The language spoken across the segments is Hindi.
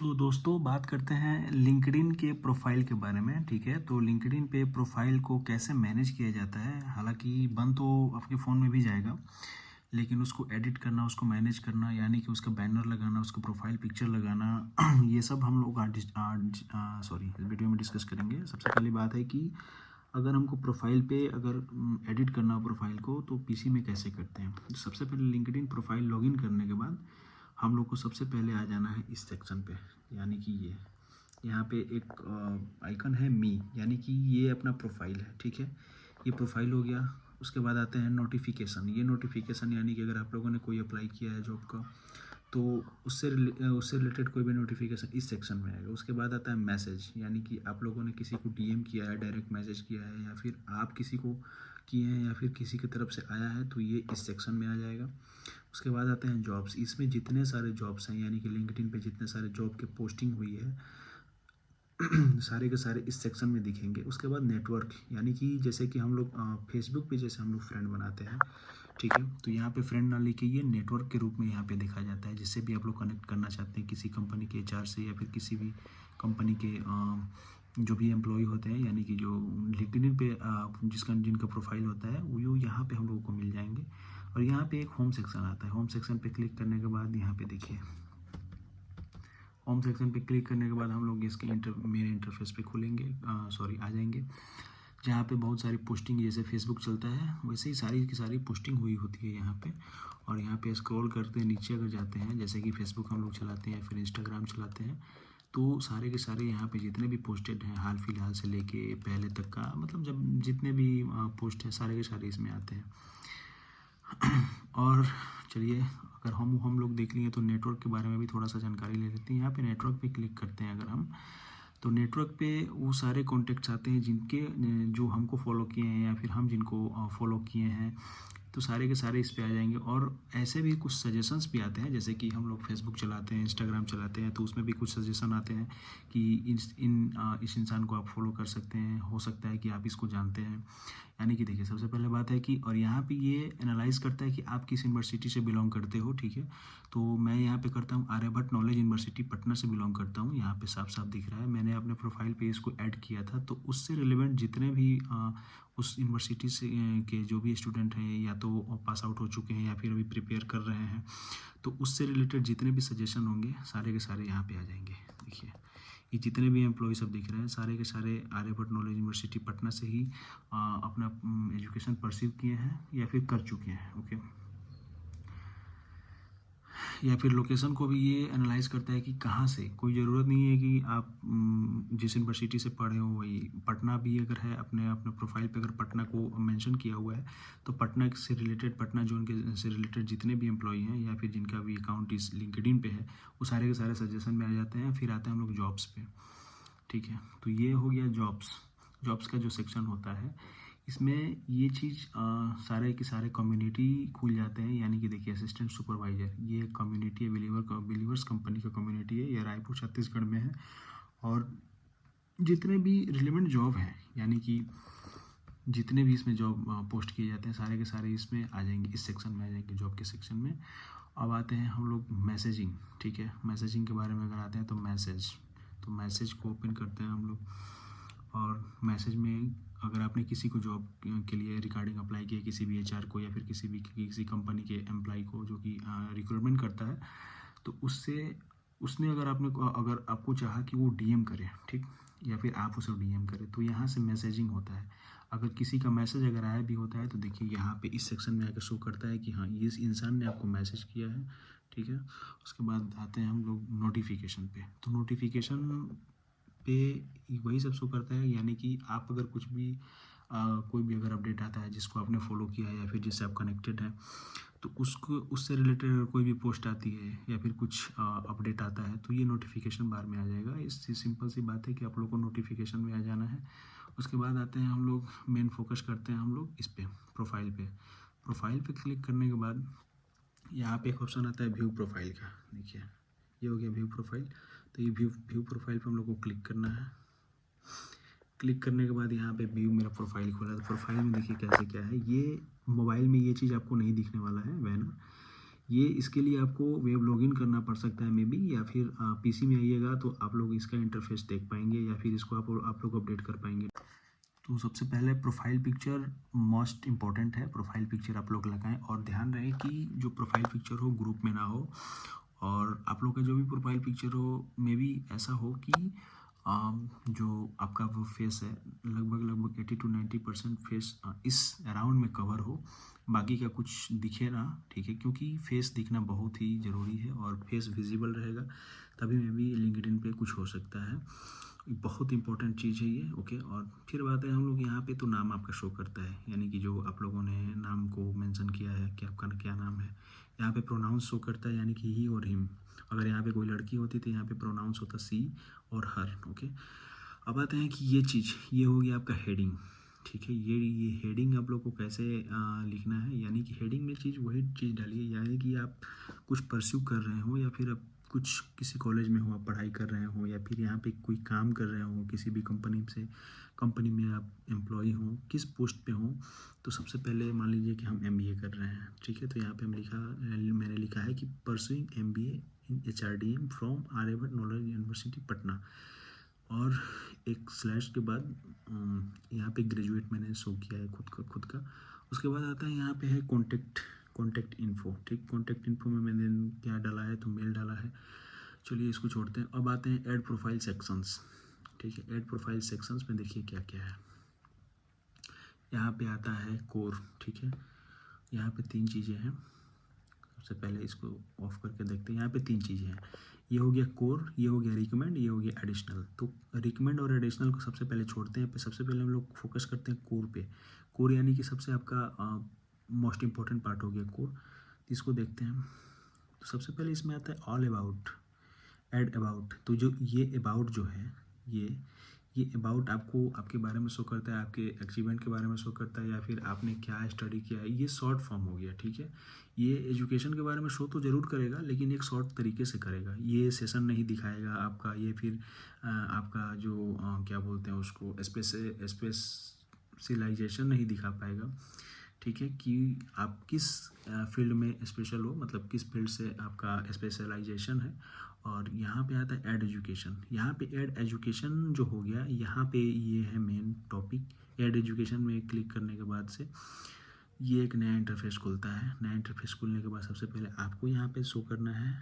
तो दोस्तों बात करते हैं लिंक्डइन के प्रोफाइल के बारे में। ठीक है, तो लिंक्डइन पे प्रोफाइल को कैसे मैनेज किया जाता है। हालांकि बन तो आपके फ़ोन में भी जाएगा, लेकिन उसको एडिट करना, उसको मैनेज करना, यानी कि उसका बैनर लगाना, उसका प्रोफाइल पिक्चर लगाना ये सब हम लोग आज इस वीडियो में डिस्कस करेंगे। सबसे पहली बात है कि अगर हमको प्रोफाइल पे अगर एडिट करना हो प्रोफाइल को, तो पीसी में कैसे करते हैं। तो सबसे पहले लिंक्डइन प्रोफाइल लॉगिन करने के बाद हम लोग को सबसे पहले आ जाना है इस सेक्शन पे, यानी कि ये यहाँ पे एक आइकन है मी, यानी कि ये अपना प्रोफाइल है। ठीक है, ये प्रोफाइल हो गया। उसके बाद आते हैं नोटिफिकेशन। ये नोटिफिकेशन यानी कि अगर आप लोगों ने कोई अप्लाई किया है जॉब का, तो उससे रिलेटेड कोई भी नोटिफिकेशन इस सेक्शन में आएगा। उसके बाद आता है मैसेज, यानी कि आप लोगों ने किसी को डीएम किया है, डायरेक्ट मैसेज किया है, या फिर आप किसी को किए हैं, या फिर किसी की तरफ से आया है, तो ये इस सेक्शन में आ जाएगा। उसके बाद आते हैं जॉब्स। इसमें जितने सारे जॉब्स हैं, यानी कि लिंक्डइन पे जितने सारे जॉब के पोस्टिंग हुई है सारे के सारे इस सेक्शन में दिखेंगे। उसके बाद नेटवर्क, यानी कि जैसे कि हम लोग फेसबुक पे जैसे हम लोग फ्रेंड बनाते हैं, ठीक है, तो यहाँ पे फ्रेंड ना लिखे ये नेटवर्क के रूप में यहाँ पे दिखा जाता है, जिससे भी आप लोग कनेक्ट करना चाहते हैं किसी कंपनी के एचआर से, या फिर किसी भी कंपनी के जो भी एम्प्लॉय होते हैं, यानी कि जो लिंक्डइन पे जिनका प्रोफाइल होता है वो यहाँ पे हम लोगों को मिल जाएंगे। और यहाँ पे एक होम सेक्शन आता है। होम सेक्शन पे क्लिक करने के बाद यहाँ पे देखिए, होम सेक्शन पे क्लिक करने के बाद हम लोग इसके मेरे इंटरफेस पे खुलेंगे, आ जाएंगे, जहाँ पे बहुत सारी पोस्टिंग, जैसे फेसबुक चलता है वैसे ही सारी की सारी पोस्टिंग हुई होती है यहाँ पे। और यहाँ पे स्क्रॉल करते हैं नीचे अगर जाते हैं, जैसे कि फेसबुक हम लोग चलाते हैं या फिर इंस्टाग्राम चलाते हैं, तो सारे के सारे यहाँ पे जितने भी पोस्टेड हैं हाल फिलहाल से लेके पहले तक का, मतलब जब जितने भी पोस्ट हैं सारे के सारे इसमें आते हैं। और चलिए, अगर हम लोग देख लिए तो नेटवर्क के बारे में भी थोड़ा सा जानकारी ले लेते हैं। यहाँ पे नेटवर्क पे क्लिक करते हैं अगर हम, तो नेटवर्क पे वो सारे कॉन्टेक्ट्स आते हैं जिनके जो हमको फॉलो किए हैं, या फिर हम जिनको फॉलो किए हैं, तो सारे के सारे इस पे आ जाएंगे। और ऐसे भी कुछ सजेशंस भी आते हैं, जैसे कि हम लोग फेसबुक चलाते हैं, इंस्टाग्राम चलाते हैं, तो उसमें भी कुछ सजेशन आते हैं कि इस इंसान को आप फॉलो कर सकते हैं, हो सकता है कि आप इसको जानते हैं। यानी कि देखिए, सबसे पहले बात है कि, और यहाँ पे ये एनालाइज करता है कि आप किस यूनिवर्सिटी से बिलोंग करते हो। ठीक है, तो मैं यहाँ पे करता हूँ आर्यभट्ट नॉलेज यूनिवर्सिटी पटना से बिलोंग करता हूँ। यहाँ पे साफ साफ दिख रहा है, मैंने अपने प्रोफाइल पे इसको ऐड किया था, तो उससे रिलेवेंट जितने भी उस यूनिवर्सिटी से के जो भी स्टूडेंट हैं, या तो पास आउट हो चुके हैं या फिर अभी प्रिपेयर कर रहे हैं, तो उससे रिलेटेड जितने भी सजेशन होंगे सारे के सारे यहाँ पे आ जाएंगे। देखिए, ये जितने भी एम्प्लॉय सब दिख रहे हैं सारे के सारे आर्यभट्ट नॉलेज यूनिवर्सिटी पटना से ही अपना एजुकेशन परस्यू किए हैं या फिर कर चुके हैं। ओके, या फिर लोकेशन को भी ये एनालाइज करता है कि कहाँ से। कोई ज़रूरत नहीं है कि आप जिस यूनिवर्सिटी से पढ़े हो वही पटना भी अगर है, अपने अपने प्रोफाइल पे अगर पटना को मेंशन किया हुआ है, तो पटना से रिलेटेड, पटना जोन के से रिलेटेड जितने भी एम्प्लॉय हैं या फिर जिनका भी अकाउंट इस लिंक्डइन पे है, वो सारे के सारे सजेशन में आ जाते हैं। फिर आते हैं हम लोग जॉब्स पे। ठीक है, तो ये हो गया जॉब्स। जॉब्स का जो सेक्शन होता है, इसमें ये चीज़ सारे के सारे कम्युनिटी खुल जाते हैं। यानी कि देखिए, असिस्टेंट सुपरवाइजर, ये कम्युनिटी है, बिलीवर्स कंपनी का कम्युनिटी है, ये रायपुर छत्तीसगढ़ में है। और जितने भी रिलेवेंट जॉब हैं, यानी कि जितने भी इसमें जॉब पोस्ट किए जाते हैं सारे के सारे इसमें आ जाएंगे, इस सेक्शन में आ जाएंगे, जॉब के सेक्शन में। अब आते हैं हम लोग मैसेजिंग। ठीक है, मैसेजिंग के बारे में अगर आते हैं तो मैसेज, तो मैसेज को ओपन करते हैं हम लोग। और मैसेज में अगर आपने किसी को जॉब के लिए रिगार्डिंग अप्लाई किया, किसी भी एचआर को या फिर किसी कंपनी के एम्प्लॉय को जो कि रिक्रूटमेंट करता है, तो उसने अगर आपको चाहा कि वो डीएम करे, ठीक, या फिर आप उसे डीएम करें, तो यहाँ से मैसेजिंग होता है। अगर किसी का मैसेज अगर आया भी होता है, तो देखिए यहाँ पे इस सेक्शन में आकर शो करता है कि हाँ, ये इस इंसान ने आपको मैसेज किया है। ठीक है, उसके बाद आते हैं हम लोग नोटिफिकेशन पे। तो नोटिफिकेशन पे वही सब शो करता है, यानी कि आप अगर कुछ भी कोई भी अगर अपडेट आता है जिसको आपने फॉलो किया है या फिर जिससे आप कनेक्टेड हैं, तो उसको उससे रिलेटेड अगर कोई भी पोस्ट आती है या फिर कुछ अपडेट आता है, तो ये नोटिफिकेशन बार में आ जाएगा। इससे सिंपल सी बात है कि आप लोग को नोटिफिकेशन में आ जाना है। उसके बाद आते हैं हम लोग, मेन फोकस करते हैं हम लोग इस पे, प्रोफाइल पे। प्रोफाइल पे क्लिक करने के बाद यहाँ पे एक ऑप्शन आता है व्यू प्रोफाइल का। देखिए, ये हो गया व्यू प्रोफाइल। तो ये व्यू प्रोफाइल पे हम लोग को क्लिक करना है। क्लिक करने के बाद यहाँ पे व्यू मेरा प्रोफाइल खोला। तो प्रोफाइल में देखिए कैसे क्या है। ये मोबाइल में ये चीज़ आपको नहीं दिखने वाला है बैनर, ये इसके लिए आपको वेब लॉगिन करना पड़ सकता है मे बी, या फिर पीसी में आइएगा तो आप लोग इसका इंटरफेस देख पाएंगे, या फिर इसको आप लोग अपडेट कर पाएंगे। तो सबसे पहले प्रोफाइल पिक्चर मोस्ट इम्पॉर्टेंट है। प्रोफाइल पिक्चर आप लोग लगाएं और ध्यान रहे कि जो प्रोफाइल पिक्चर हो ग्रुप में ना हो, और आप लोग का जो भी प्रोफाइल पिक्चर हो मे बी ऐसा हो कि जो आपका वो फेस है लगभग 80 to 90% फेस इस अराउंड में कवर हो, बाकी का कुछ दिखे ना, ठीक है, क्योंकि फेस दिखना बहुत ही ज़रूरी है और फेस विजिबल रहेगा तभी मे बी लिंक्डइन पे कुछ हो सकता है। बहुत इंपॉर्टेंट चीज़ है ये, ओके। और फिर बात है हम लोग यहाँ पे तो नाम आपका शो करता है, यानी कि जो आप लोगों ने नाम को मेंशन किया है कि आपका क्या नाम है। यहाँ पे प्रोनाउंस शो करता है, यानी कि ही और हिम। अगर यहाँ पे कोई लड़की होती तो यहाँ पे प्रोनाउंस होता सी और हर, ओके। अब आते हैं कि ये चीज़, ये हो गया आपका हेडिंग, ठीक है। ये हेडिंग आप लोग को कैसे लिखना है, यानी कि हेडिंग में चीज़ वही चीज़ डालिए, यानी कि आप कुछ परस्यू कर रहे हो, या फिर आप कुछ किसी कॉलेज में हो, आप पढ़ाई कर रहे हो, या फिर यहाँ पे कोई काम कर रहे हो किसी भी कंपनी में आप एम्प्लॉय हो, किस पोस्ट पे हो। तो सबसे पहले मान लीजिए कि हम एमबीए कर रहे हैं, ठीक है। तो यहाँ पे मैंने लिखा है कि pursuing MBA in HRDM from Aryabhatta knowledge university Patna, और एक स्लैश के बाद यहाँ पे ग्रेजुएट मैंने शो किया है खुद का। उसके बाद आता है यहाँ पे है कॉन्टैक्ट इन्फो, ठीक। कॉन्टैक्ट इन्फो में मैंने क्या डाला है, तो मेल डाला है। चलिए इसको छोड़ते हैं। अब आते हैं ऐड प्रोफाइल सेक्शंस, ठीक है। ऐड प्रोफाइल सेक्शंस में देखिए क्या क्या है। यहाँ पे आता है कोर, ठीक है। यहाँ पे 3 चीज़ें हैं। सबसे पहले इसको ऑफ करके देखते हैं। यहाँ पे 3 चीज़ें हैं, ये हो गया कोर, ये हो गया रिकमेंड, ये हो गया एडिशनल। तो रिकमेंड और एडिशनल को सबसे पहले छोड़ते हैं, सबसे पहले हम लोग फोकस करते हैं कोर पे। कोर यानी कि सबसे आपका मोस्ट इम्पॉर्टेंट पार्ट हो गया कोर। इसको देखते हैं। तो सबसे पहले इसमें आता है ऑल अबाउट, एड अबाउट। तो जो ये अबाउट जो है, ये अबाउट आपको आपके बारे में शो करता है, आपके अचीवमेंट के बारे में शो करता है, या फिर आपने क्या स्टडी किया है। ये शॉर्ट फॉर्म हो गया, ठीक है। ये एजुकेशन के बारे में शो तो ज़रूर करेगा, लेकिन एक शॉर्ट तरीके से करेगा। ये सेशन नहीं दिखाएगा आपका, ये फिर आपका जो क्या बोलते हैं उसको, स्पेशलाइजेशन नहीं दिखा पाएगा, ठीक है, कि आप किस फील्ड में स्पेशल हो, मतलब किस फील्ड से आपका स्पेशलाइजेशन है। और यहाँ पे आता है ऐड एजुकेशन। यहाँ पे ऐड एजुकेशन जो हो गया, यहाँ पे ये है मेन टॉपिक। ऐड एजुकेशन में क्लिक करने के बाद से ये एक नया इंटरफेस खुलता है। नया इंटरफेस खुलने के बाद सबसे पहले आपको यहाँ पे शो करना है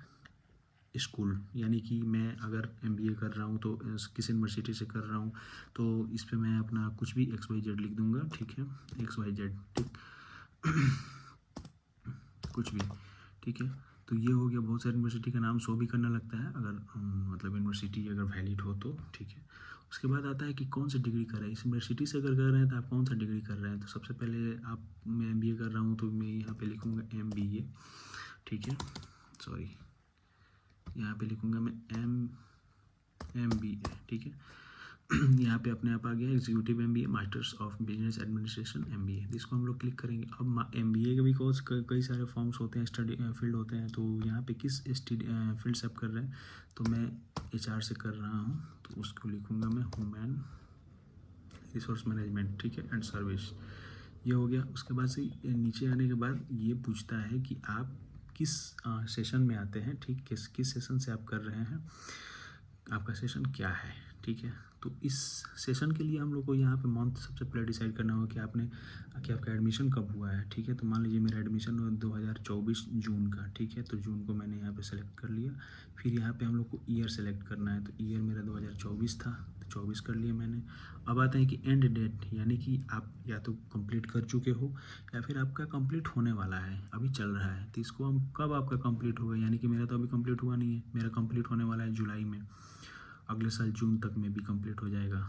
स्कूल, यानी कि मैं अगर एमबीए कर रहा हूँ तो किस यूनिवर्सिटी से कर रहा हूँ, तो इस पर मैं अपना कुछ भी XYZ लिख दूँगा, ठीक है। XYZ, ठीक। कुछ भी, ठीक है। तो ये हो गया। बहुत सारी यूनिवर्सिटी का नाम शो भी करने लगता है अगर मतलब यूनिवर्सिटी अगर वैलिड हो तो, ठीक है। उसके बाद आता है कि कौन सी डिग्री कर रहे हैं। इस यूनिवर्सिटी से अगर कर रहे हैं तो आप कौन सा डिग्री कर रहे हैं। तो सबसे पहले मैं एमबीए कर रहा हूँ तो मैं यहाँ पे लिखूँगा एमबीए, ठीक है। सॉरी, यहाँ पे लिखूँगा मैं एमबीए, ठीक है। यहाँ पे अपने आप आ गया executive MBA, masters of business administration MBA. इसको हम लोग क्लिक करेंगे। अब एमबीए के भी कोर्स कई सारे फॉर्म्स होते हैं, स्टडी फील्ड होते हैं। तो यहाँ पे किस फील्ड से आप कर रहे हैं, तो मैं एचआर से कर रहा हूँ, तो उसको लिखूँगा मैं ह्यूमन रिसोर्स मैनेजमेंट, ठीक है, एंड सर्विस। ये हो गया। उसके बाद से नीचे आने के बाद ये पूछता है कि आप किस सेशन में आते हैं, ठीक। किस सेशन से आप कर रहे हैं, आपका सेशन क्या है, ठीक है। तो इस सेशन के लिए हम लोग को यहाँ पे मंथ सबसे पहले डिसाइड करना होगा कि आपका एडमिशन कब हुआ है, ठीक है। तो मान लीजिए मेरा एडमिशन हुआ 2024 जून का, ठीक है। तो जून को मैंने यहाँ पे सेलेक्ट कर लिया। फिर यहाँ पे हम लोग को ईयर सेलेक्ट करना है, तो ईयर मेरा 2024 था, तो 24 कर लिया मैंने। अब आता है कि एंड डेट, यानी कि आप या तो कंप्लीट कर चुके हो या फिर आपका कंप्लीट होने वाला है, अभी चल रहा है। तो इसको हम कब आपका कंप्लीट होगा, यानी कि मेरा तो अभी कंप्लीट हुआ नहीं है, मेरा कंप्लीट होने वाला है जुलाई में। अगले साल जून तक में भी कंप्लीट हो जाएगा,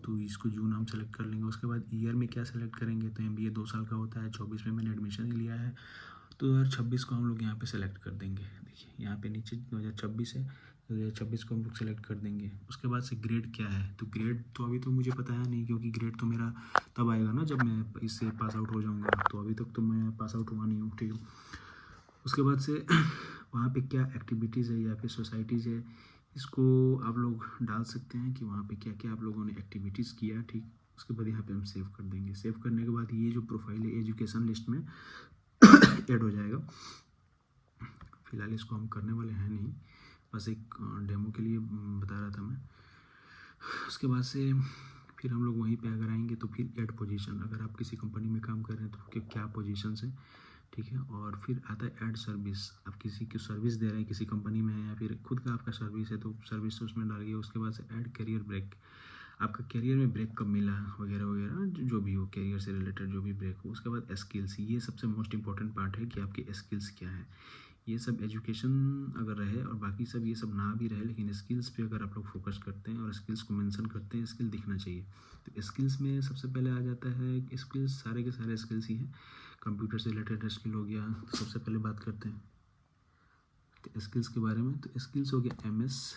तो इसको जून हम सेलेक्ट कर लेंगे। उसके बाद ईयर में क्या सेलेक्ट करेंगे, तो एमबीए 2 साल का होता है। 24 में मैंने एडमिशन ही लिया है, तो 2026 को हम लोग यहाँ पे सेलेक्ट कर देंगे। देखिए यहाँ पे नीचे 2026 है, 2026 को हम लोग सेलेक्ट कर देंगे। उसके बाद से ग्रेड क्या है, तो ग्रेड तो अभी तो मुझे पता है नहीं, क्योंकि ग्रेड तो मेरा तब आएगा ना जब मैं इससे पास आउट हो जाऊँगा। तो अभी तक तो मैं पास आउट हुआ नहीं हूँ, ठीक है। उसके बाद से वहाँ पे क्या एक्टिविटीज़ है या फिर सोसाइटीज़ है, इसको आप लोग डाल सकते हैं कि वहाँ पे क्या क्या आप लोगों ने एक्टिविटीज़ किया, ठीक। उसके बाद यहाँ पे हम सेव कर देंगे। सेव करने के बाद ये जो प्रोफाइल है एजुकेशन लिस्ट में ऐड हो जाएगा। फ़िलहाल इसको हम करने वाले हैं नहीं, बस एक डेमो के लिए बता रहा था मैं। उसके बाद से फिर हम लोग वहीं पे अगर आएंगे तो फिर ऐड पोजीशन, अगर आप किसी कंपनी में काम कर रहे हैं तो क्या पोजीशन है, ठीक है। और फिर आता है ऐड सर्विस, आप किसी की सर्विस दे रहे हैं, किसी कंपनी में है या फिर खुद का आपका सर्विस है तो सर्विस तो उसमें डालिए। उसके बाद से ऐड करियर ब्रेक, आपका करियर में ब्रेक कब मिला वगैरह वगैरह, जो भी हो करियर से रिलेटेड जो भी ब्रेक हो। उसके बाद स्किल्स, ये सबसे मोस्ट इंपॉर्टेंट पार्ट है कि आपके स्किल्स क्या है। ये सब एजुकेशन अगर रहे और बाकी सब ये सब ना भी रहे, लेकिन स्किल्स पे अगर आप लोग फोकस करते हैं और स्किल्स को मेंशन करते हैं, स्किल दिखना चाहिए। तो स्किल्स में सबसे पहले आ जाता है स्किल्स, सारे के सारे स्किल्स ही हैं। कंप्यूटर से रिलेटेड स्किल हो गया, तो सबसे पहले बात करते हैं तो स्किल्स के बारे में। तो स्किल्स हो गया MS,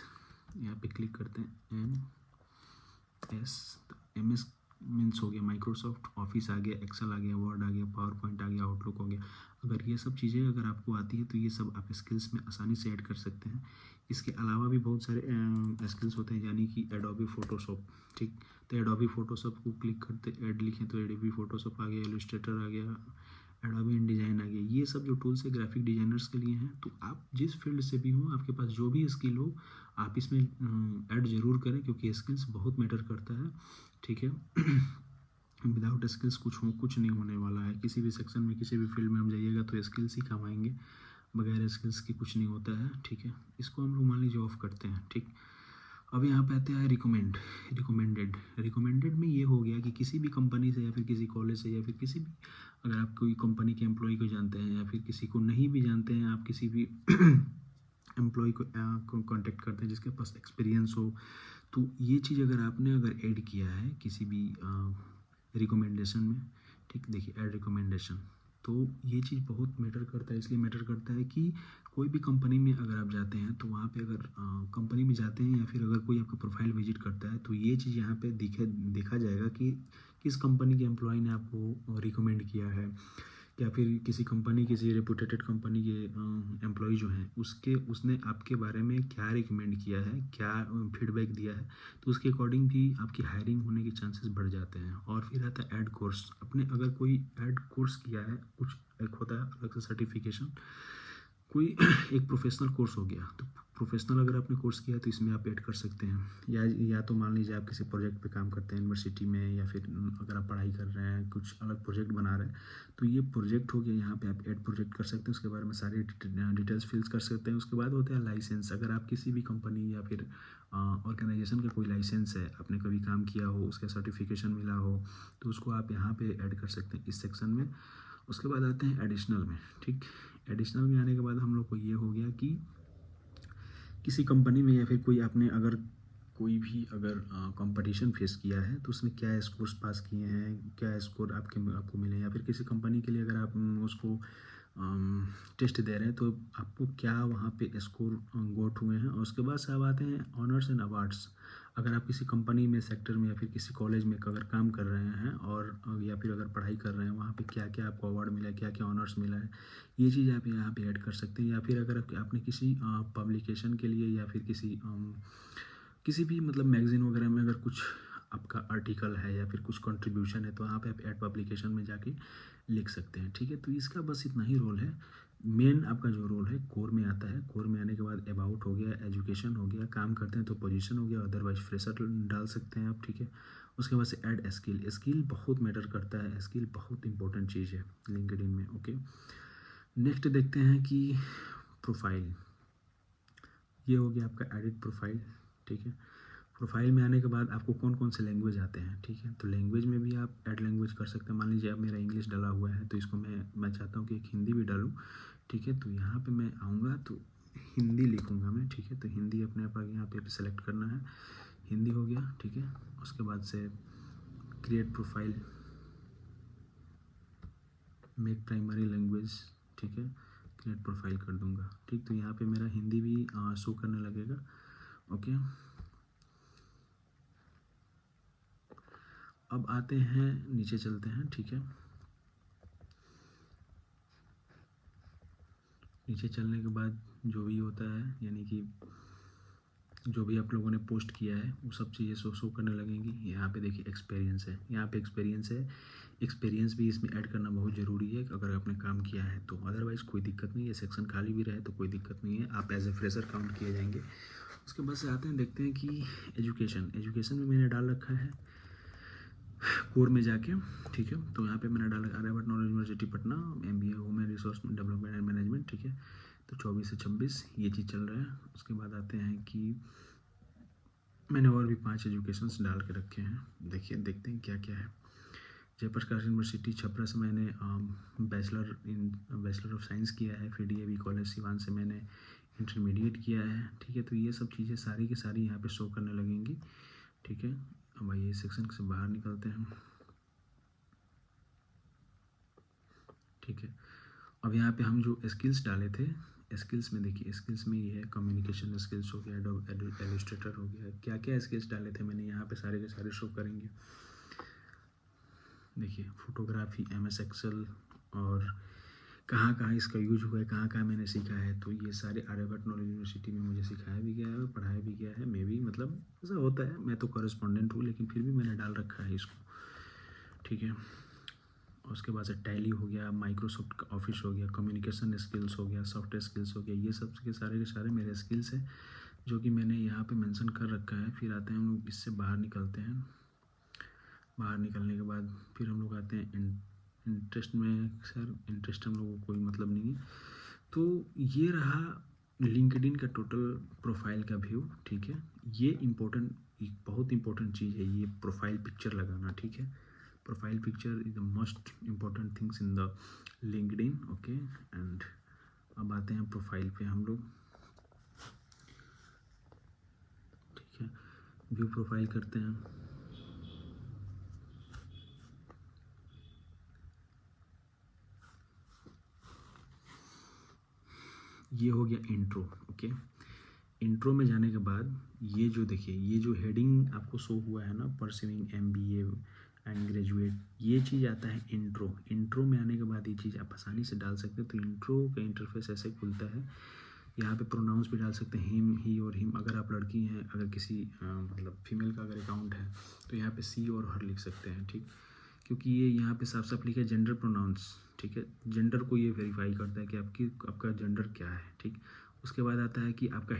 यहाँ पे क्लिक करते हैं MS। तो MS मीन्स हो गया माइक्रोसॉफ्ट ऑफिस आ गया, एक्सेल आ गया, वर्ड आ गया, पावर पॉइंट आ गया, आउटलुक हो गया। अगर ये सब चीज़ें अगर आपको आती है तो ये सब आप स्किल्स में आसानी से ऐड कर सकते हैं। इसके अलावा भी बहुत सारे स्किल्स होते हैं, यानी कि एडोबी फोटोशॉप, ठीक। तो एडोबी फोटोशॉप को क्लिक करते ऐड लिखें तो एडोबी फोटोशॉप आ गया, इलस्ट्रेटर आ गया, एडोबी इंडिजाइन आ गया। ये सब जो टूल्स है ग्राफिक डिजाइनर्स के लिए हैं। तो आप जिस फील्ड से भी हो, आपके पास जो भी स्किल हो, आप इसमें ऐड ज़रूर करें, क्योंकि स्किल्स बहुत मैटर करता है, ठीक है। विदाउट स्किल्स कुछ नहीं होने वाला है। किसी भी सेक्शन में, किसी भी फील्ड में हम जाइएगा तो स्किल्स ही काम आएंगे, बगैर स्किल्स के कुछ नहीं होता है, ठीक है। इसको हम लोग मान लीजिए ऑफ करते हैं, ठीक। अब यहाँ पे आते हैं रिकमेंडेड में ये हो गया कि किसी भी कंपनी से या फिर किसी कॉलेज से या फिर किसी भी, अगर आप कोई कंपनी के एम्प्लॉय को जानते हैं या फिर किसी को नहीं भी जानते हैं, आप किसी भी एम्प्लॉय को कांटेक्ट करते हैं जिसके पास एक्सपीरियंस हो, तो ये चीज़ अगर ऐड किया है किसी भी रिकमेंडेशन में, ठीक। देखिए ऐड रिकमेंडेशन, तो ये चीज़ बहुत मैटर करता है। इसलिए मैटर करता है कि कोई भी कंपनी में अगर आप जाते हैं तो वहाँ पे अगर कंपनी में जाते हैं या फिर अगर कोई आपका प्रोफाइल विजिट करता है तो ये चीज़ यहाँ पे देखा जाएगा कि किस कंपनी के एम्प्लॉय ने आपको रिकमेंड किया है, या फिर किसी कंपनी, किसी रेपुटेटेड कंपनी के एम्प्लॉय जो हैं उसने आपके बारे में क्या रिकमेंड किया है, क्या फीडबैक दिया है, तो उसके अकॉर्डिंग भी आपकी हायरिंग होने के चांसेस बढ़ जाते हैं। और फिर आता है ऐड कोर्स, अपने अगर कोई ऐड कोर्स किया है, कुछ एक होता है अलग से सर्टिफिकेशन, कोई एक प्रोफेशनल कोर्स हो गया, तो प्रोफेशनल अगर आपने कोर्स किया है तो इसमें आप ऐड कर सकते हैं। या तो मान लीजिए आप किसी प्रोजेक्ट पे काम करते हैं यूनिवर्सिटी में, या फिर अगर आप पढ़ाई कर रहे हैं, कुछ अलग प्रोजेक्ट बना रहे हैं, तो ये प्रोजेक्ट हो गया, यहाँ पे आप ऐड प्रोजेक्ट कर सकते हैं, उसके बारे में सारी डिटेल्स फिल्स कर सकते हैं। उसके बाद होता है लाइसेंस, अगर आप किसी भी कंपनी या फिर ऑर्गेनाइजेशन का कोई लाइसेंस है, आपने कभी काम किया हो, उसका सर्टिफिकेशन मिला हो, तो उसको आप यहाँ पे ऐड कर सकते हैं इस सेक्शन में। उसके बाद आते हैं एडिशनल में, ठीक। एडिशनल में आने के बाद हम लोग को ये हो गया कि किसी कंपनी में या फिर कोई आपने अगर कोई भी अगर कंपटीशन फेस किया है तो उसमें क्या स्कोर्स पास किए हैं, क्या स्कोर आपको मिले, या फिर किसी कंपनी के लिए अगर आप उसको टेस्ट दे रहे हैं तो आपको क्या वहाँ पे स्कोर गोट हुए हैं। और उसके बाद से अब आते हैं ऑनर्स एंड अवार्ड्स। अगर आप किसी कंपनी में, सेक्टर में या फिर किसी कॉलेज में अगर काम कर रहे हैं और या फिर अगर पढ़ाई कर रहे हैं, वहाँ पे क्या क्या आपको अवार्ड मिला है, क्या क्या ऑनर्स मिला है, ये चीज़ आप यहाँ पे ऐड कर सकते हैं। या फिर अगर आपने किसी पब्लिकेशन के लिए या फिर किसी भी मतलब मैगज़ीन वगैरह में अगर कुछ आपका आर्टिकल है या फिर कुछ कंट्रीब्यूशन है, तो वहाँ पे आप ऐड पब्लिकेशन में जाके लिख सकते हैं, ठीक है। तो इसका बस इतना ही रोल है। मेन आपका जो रोल है कोर में आता है। कोर में आने के बाद अबाउट हो गया, एजुकेशन हो गया, काम करते हैं तो पोजीशन हो गया, अदरवाइज फ्रेशर डाल सकते हैं आप, ठीक है। उसके बाद से ऐड स्किल, स्किल बहुत मैटर करता है, स्किल बहुत इंपॉर्टेंट चीज़ है लिंक्डइन में, ओके। नेक्स्ट देखते हैं कि प्रोफाइल, ये हो गया आपका एडिट प्रोफाइल, ठीक है। प्रोफाइल में आने के बाद आपको कौन कौन से लैंग्वेज आते हैं, ठीक है। तो लैंग्वेज में भी आप ऐड लैंग्वेज कर सकते हैं। मान लीजिए अब मेरा इंग्लिश डाला हुआ है तो इसको मैं चाहता हूँ कि एक हिंदी भी डालूँ, ठीक है। तो यहाँ पे मैं आऊँगा तो हिंदी लिखूँगा मैं, ठीक है। तो हिंदी अपने आप यहाँ पे सेलेक्ट करना है, हिंदी हो गया, ठीक है। उसके बाद से create profile, make primary language, ठीक है, क्रिएट प्रोफाइल कर दूँगा, ठीक। तो यहाँ पे मेरा हिंदी भी शो करने लगेगा, ओके। अब आते हैं नीचे चलते हैं, ठीक है। नीचे चलने के बाद जो भी होता है, यानी कि जो भी आप लोगों ने पोस्ट किया है वो सब चीज़ें शो करने लगेंगी। यहाँ पे देखिए एक्सपीरियंस है, यहाँ पे एक्सपीरियंस है। एक्सपीरियंस भी इसमें ऐड करना बहुत ज़रूरी है अगर आपने काम किया है तो, अदरवाइज़ कोई दिक्कत नहीं है। सेक्शन खाली भी रहे तो कोई दिक्कत नहीं है, आप एज ए फ्रेशर काउंट किए जाएंगे। उसके बाद से आते हैं, देखते हैं कि एजुकेशन में मैंने डाल रखा है कोर में जाके, ठीक है। तो यहाँ पे मैंने डाला Aryabhatta knowledge university Patna, MBA human resource development and management, ठीक है। तो 24 से 26 ये चीज़ चल रहा है। उसके बाद आते हैं कि मैंने और भी 5 एजुकेशंस डाल के रखे हैं, देखिए देखते हैं क्या क्या है। जयप्रकाश यूनिवर्सिटी छपरा से मैंने बैचलर ऑफ साइंस किया है। फिर DAV कॉलेज सिवान से मैंने इंटरमीडिएट किया है, ठीक है। तो ये सब चीज़ें सारी की सारी यहाँ पे शो करने लगेंगी, ठीक है। अब आइए सेक्शन से बाहर निकलते हैं, ठीक है। अब यहाँ पे हम जो स्किल्स डाले थे, स्किल्स में देखिए, स्किल्स में ये है कम्युनिकेशन स्किल्स हो गया, एडुस्ट्रेटर हो गया, क्या क्या स्किल्स डाले थे मैंने यहाँ पे सारे के सारे शो करेंगे। देखिए फोटोग्राफी, MS एक्सेल, और कहाँ कहाँ इसका यूज हुआ है, कहाँ कहाँ मैंने सीखा है। तो ये सारे आर्यभट्ट नॉलेज यूनिवर्सिटी में मुझे सिखाया भी गया है, पढ़ाया भी गया है। मे भी मतलब ऐसा होता है, मैं तो कॉरेस्पॉन्डेंट हूँ लेकिन फिर भी मैंने डाल रखा है इसको, ठीक है। उसके बाद से टैली हो गया, माइक्रोसॉफ्ट ऑफिस हो गया, कम्युनिकेशन स्किल्स हो गया, सॉफ्टवेयर स्किल्स हो गया, ये सब के सारे मेरे स्किल्स हैं जो कि मैंने यहाँ पे मेंशन कर रखा है। फिर आते हैं हम लोग इससे बाहर निकलते हैं। बाहर निकलने के बाद फिर हम लोग आते हैं इंटरेस्ट में। सर इंटरेस्ट हम लोगों को कोई मतलब नहीं है। तो ये रहा लिंक्डइन का टोटल प्रोफाइल का व्यू, ठीक है। ये बहुत इंपॉर्टेंट चीज़ है ये प्रोफाइल पिक्चर लगाना, ठीक है। Profile picture is the most important things in the LinkedIn, okay. And अब आते हैं प्रोफाइल पे हम लोग, ठीक है। व्यू प्रोफाइल करते हैं। ये हो गया इंट्रो, ओके। इंट्रो में जाने के बाद ये जो देखिए, ये जो हेडिंग आपको शो हुआ है ना, परस्यूइंग MBA एंड ग्रेजुएट, ये चीज़ आता है इंट्रो में आने के बाद ये चीज़ आप आसानी से डाल सकते हैं। तो इंट्रो का इंटरफेस ऐसे खुलता है। यहाँ पे प्रोनाउंस भी डाल सकते हैं, हिम, ही और हिम। अगर आप लड़की हैं, अगर किसी मतलब फीमेल का अगर अकाउंट है तो यहाँ पे सी और हर लिख सकते हैं, ठीक। क्योंकि ये यहाँ पे साफ साफ लिखा है जेंडर प्रोनाउंस, ठीक है। जेंडर को ये वेरीफाई करता है कि आपका जेंडर क्या है, ठीक। उसके बाद आता है कि आपका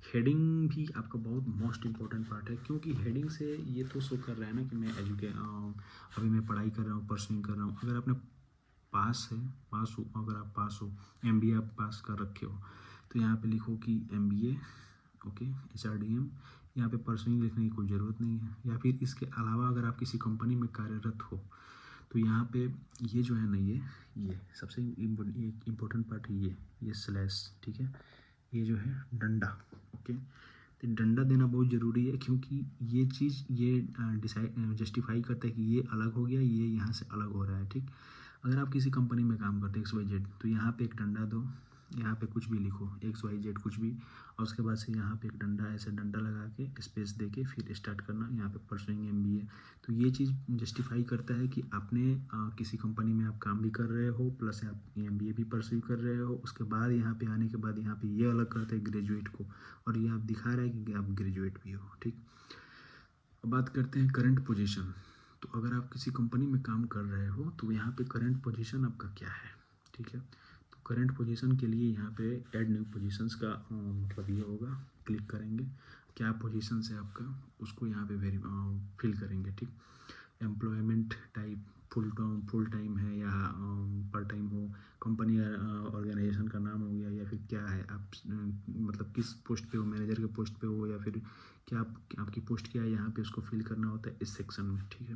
हेडिंग भी आपका बहुत मोस्ट इम्पॉर्टेंट पार्ट है, क्योंकि हेडिंग से ये तो शो कर रहा है ना कि मैं अभी मैं पढ़ाई कर रहा हूँ, परस्यूइंग कर रहा हूँ। अगर आपने अगर आप पास हो, MBA आप पास कर रखे हो, तो यहाँ पे लिखो कि MBA, ओके, HRDM। यहाँ पे परस्यूइंग लिखने की कोई ज़रूरत नहीं है। या फिर इसके अलावा अगर आप किसी कंपनी में कार्यरत हो तो यहाँ पे ये जो है ना, ये सबसे इम्पोर्टेंट पार्ट है, ये स्लैश, ठीक है। ये जो है डंडा, ओके। तो डंडा देना बहुत ज़रूरी है, क्योंकि ये चीज़ ये जस्टिफाई करता है कि ये अलग हो गया, ये यहाँ से अलग हो रहा है, ठीक। अगर आप किसी कंपनी में काम करते हैं XYZ, तो यहाँ पे एक डंडा दो, यहाँ पे कुछ भी लिखो XYZ कुछ भी, और उसके बाद से यहाँ पे एक डंडा, ऐसे डंडा लगा के स्पेस दे के फिर स्टार्ट करना, यहाँ पे परस्यूइंग MBA। तो ये चीज़ जस्टिफाई करता है कि आपने किसी कंपनी में आप काम भी कर रहे हो, प्लस आप MBA भी परस्यू कर रहे हो। उसके बाद यहाँ पे आने के बाद यहाँ पे ये अलग करते हैं ग्रेजुएट को, और ये आप दिखा रहा है कि आप ग्रेजुएट भी हो, ठीक। अब बात करते हैं करंट पोजीशन। तो अगर आप किसी कंपनी में काम कर रहे हो तो यहाँ पे करंट पोजीशन आपका क्या है, ठीक है। तो करंट पोजीशन के लिए यहाँ पे ऐड न्यू पोजीशंस का मतलब ये होगा, क्लिक करेंगे, क्या पोजीशन है आपका, उसको यहाँ पे फिल करेंगे, ठीक। एम्प्लॉयमेंट टाइप फुल टाइम है या पार टाइम हो, कंपनी ऑर्गेनाइजेशन का नाम हो गया, या फिर क्या है आप मतलब किस पोस्ट पे हो, मैनेजर के पोस्ट पे हो, या फिर क्या आपकी पोस्ट क्या है, यहाँ पे उसको फिल करना होता है इस सेक्शन में, ठीक है।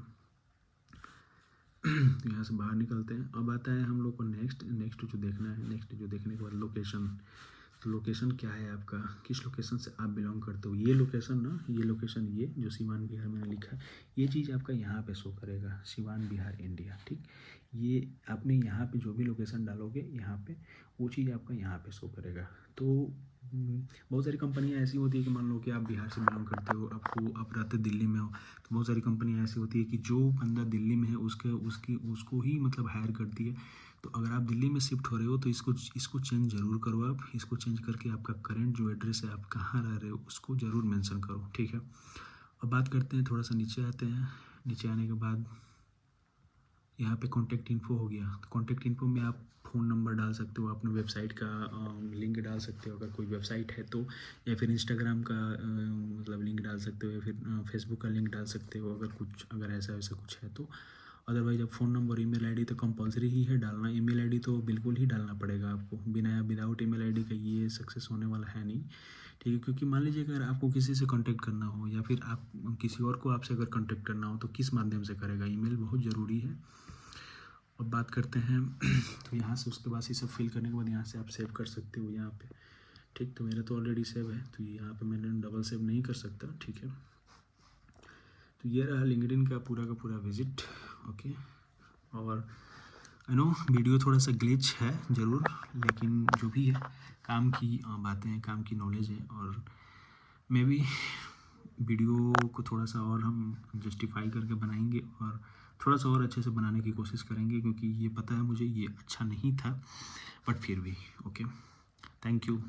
तो यहाँ से बाहर निकलते हैं। अब आता है हम लोग को नेक्स्ट जो देखना है। नेक्स्ट जो देखने के बाद लोकेशन। तो लोकेशन क्या है आपका, किस लोकेशन से आप बिलोंग करते हो। ये लोकेशन ये जो सिवान बिहार मैंने लिखा है, ये चीज़ आपका यहाँ पे शो करेगा, सिवान बिहार इंडिया, ठीक। ये आपने यहाँ पे जो भी लोकेशन डालोगे यहाँ पे, वो चीज़ आपका यहाँ पे शो करेगा। तो बहुत सारी कंपनियाँ ऐसी होती है कि मान लो कि आप बिहार से बिलोंग करते हो, आप रहते दिल्ली में हो, तो बहुत सारी कंपनियाँ ऐसी होती है कि जो बंदा दिल्ली में है उसको ही मतलब हायर करती है। तो अगर आप दिल्ली में शिफ्ट हो रहे हो तो इसको चेंज ज़रूर करो। आप इसको चेंज करके आपका करंट जो एड्रेस है, आप कहाँ रह रहे हो, उसको ज़रूर मेंशन करो, ठीक है। अब बात करते हैं, थोड़ा सा नीचे आते हैं। नीचे आने के बाद यहाँ पे कॉन्टैक्ट इन्फो हो गया। तो कॉन्टैक्ट इन्फो में आप फ़ोन नंबर डाल सकते हो, अपने वेबसाइट का लिंक डाल सकते हो अगर कोई वेबसाइट है तो, या फिर इंस्टाग्राम का मतलब लिंक डाल सकते हो, या फिर फेसबुक का लिंक डाल सकते हो अगर ऐसा वैसा कुछ है तो। अदरवाइज अब फ़ोन नंबर, ईमेल आईडी तो कंपलसरी ही है डालना। ईमेल आईडी तो बिल्कुल ही डालना पड़ेगा आपको, विदाउट ईमेल आईडी का ये सक्सेस होने वाला है नहीं, ठीक है। क्योंकि मान लीजिए अगर आपको किसी से कांटेक्ट करना हो, या फिर आप किसी और को आपसे अगर कांटेक्ट करना हो, तो किस माध्यम से करेगा, ईमेल बहुत ज़रूरी है। अब बात करते हैं तो यहाँ से उसके बाद ये सब फिल करने के बाद यहाँ से आप सेव कर सकते हो यहाँ पे, ठीक। तो मेरा तो ऑलरेडी सेव है, तो यहाँ पे मैंने डबल सेव नहीं कर सकता, ठीक है। तो ये रहा लिंक्डइन का पूरा विजिट, ओके। और आई नो वीडियो थोड़ा सा ग्लिच है ज़रूर, लेकिन जो भी है काम की बातें हैं, काम की नॉलेज है, और मे बी वीडियो को थोड़ा सा और हम जस्टिफाई करके बनाएंगे और थोड़ा सा और अच्छे से बनाने की कोशिश करेंगे, क्योंकि ये पता है मुझे ये अच्छा नहीं था, बट फिर भी ओके। Thank you.